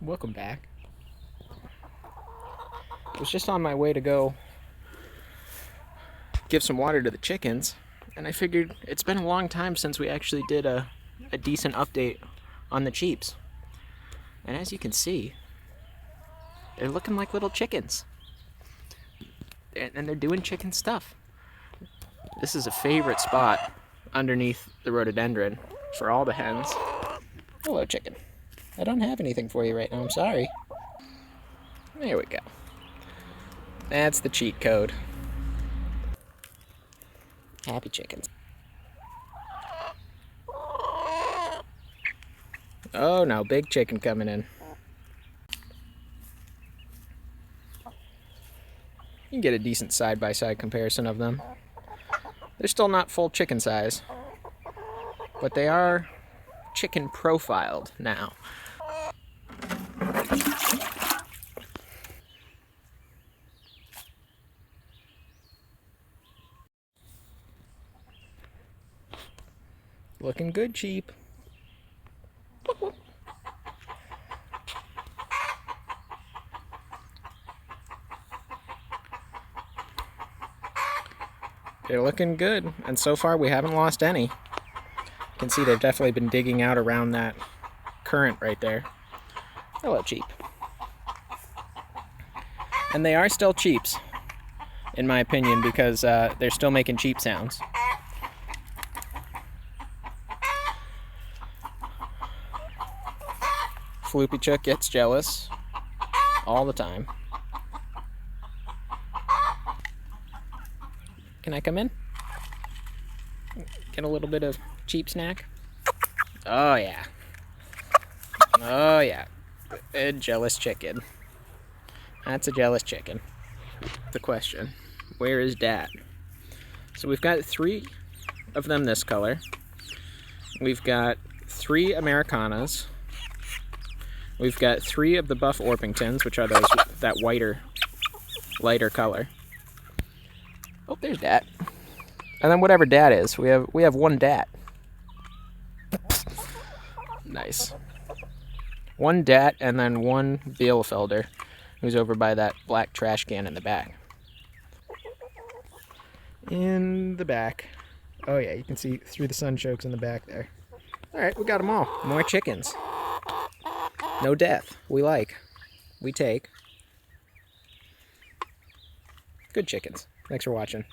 Welcome back. I was just on my way to go give some water to the chickens, and I figured it's been a long time since we actually did a decent update on the Cheeps. And as you can see, they're looking like little chickens. And they're doing chicken stuff. This is a favorite spot underneath the rhododendron for all the hens. Hello, chicken. I don't have anything for you right now, I'm sorry. There we go. That's the cheat code. Happy chickens. Oh no, big chicken coming in. You can get a decent side-by-side comparison of them. They're still not full chicken size, but they are chicken profiled now. Looking good, Cheep. They're looking good, and so far we haven't lost any. You can see they've definitely been digging out around that current right there. Hello, Cheep. And they are still Cheeps, in my opinion, because they're still making cheep sounds. Floopy Chook gets jealous all the time. Can I come in? Get a little bit of cheap snack? Oh yeah. Oh yeah. A jealous chicken. That's a jealous chicken. The question, where is Dad? So we've got 3 of them this color. We've got 3 Americanas. We've got 3 of the Buff Orpingtons, which are those that lighter color. Oh, there's Dat. And then whatever Dat is, we have 1 Dat. Nice. 1 Dat and then 1 Bielefelder, who's over by that black trash can in the back. In the back. Oh yeah, you can see through the sunchokes in the back there. Alright, we got them all. More chickens. No death. We like. We take. Good chickens. Thanks for watching.